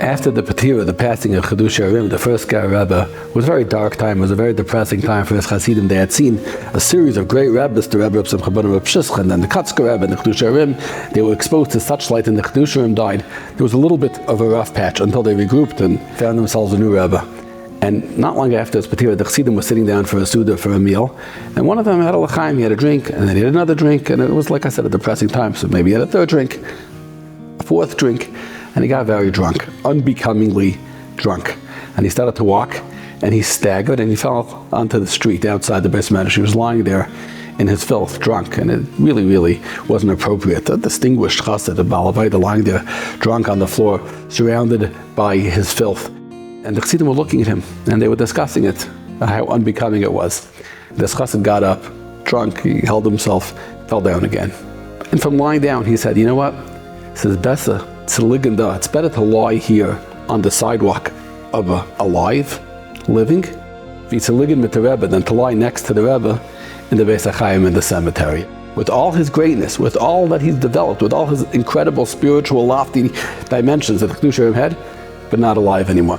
After the Patira, the passing of Chidush Harim, the first Ger Rebbe, was a very dark time. It was a very depressing time for his Hasidim. They had seen a series of great Rebbes, the Rebbe of Simcha ben Reb Shishcha, and the Katzker Rebbe, and the Chidush Harim. They were exposed to such light, and the Chidush Harim died. There was a little bit of a rough patch until they regrouped and found themselves a new Rebbe. And not long after his Patira, the Chassidim was sitting down for a Suda, for a meal, and one of them had a L'chaim. He had a drink, and then he had another drink, and it was, like I said, a depressing time. So maybe he had a third drink, a fourth drink, and he got very drunk, unbecomingly drunk. And he started to walk, and he staggered, and he fell onto the street outside the Beis Medrash. He was lying there in his filth, drunk, and it really wasn't appropriate. A distinguished chassid, a balavayda, lying there drunk on the floor, surrounded by his filth. And the chassidim were looking at him, and they were discussing it, how unbecoming it was. This chassid got up, drunk, he held himself, fell down again. And from lying down, he said, you know what? He says, Bessa, it's better to lie here on the sidewalk of alive, living, than to lie next to the Rebbe in the Beis Chaim in the cemetery. With all his greatness, with all that he's developed, with all his incredible spiritual lofty dimensions that the Chidush Harim had, but not alive anymore.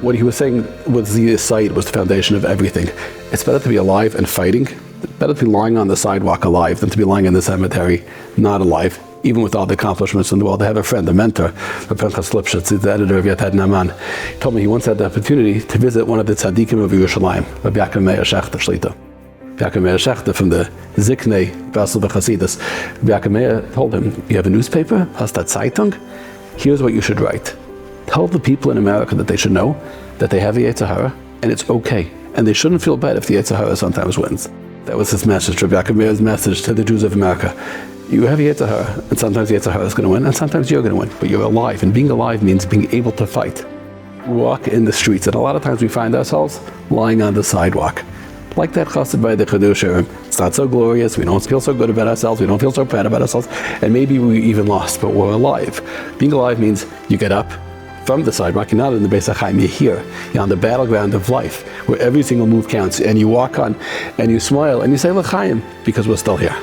What he was saying was the sight was the foundation of everything. It's better to be alive and fighting. It's better to be lying on the sidewalk alive than to be lying in the cemetery not alive, even with all the accomplishments in the world. I have a friend, a mentor, Pinchas Lipschitz, he's the editor of Yatad Naaman. He told me he once had the opportunity to visit one of the tzaddikim of Yerushalayim, Rabbi Yaakov Meir Shechter Shlita. Rabbi Yaakov Meir Shechter from the Ziknei Basel B'Chasidus. Rabbi Yaakov Meir told him, you have a newspaper? Hast that Zeitung? Here's what you should write. Tell the people in America that they should know that they have a Yetzer Hara, and it's okay. And they shouldn't feel bad if the Yetzer Hara sometimes wins. That was his message, Rabbi Yaakov Meir's message to the Jews of America. You have a Yetzer Hara, and sometimes the Yetzer Hara is going to win, and sometimes you're going to win, but you're alive, and being alive means being able to fight. Walk in the streets, and a lot of times we find ourselves lying on the sidewalk. Like that chassid by the Chidush Harim. It's not so glorious, we don't feel so good about ourselves, we don't feel so bad about ourselves, and maybe we even lost, but we're alive. Being alive means you get up from the sidewalk, you're not in the Beis Chaim, you're here. You're on the battleground of life, where every single move counts, and you walk on, and you smile, and you say L'chaim, because we're still here.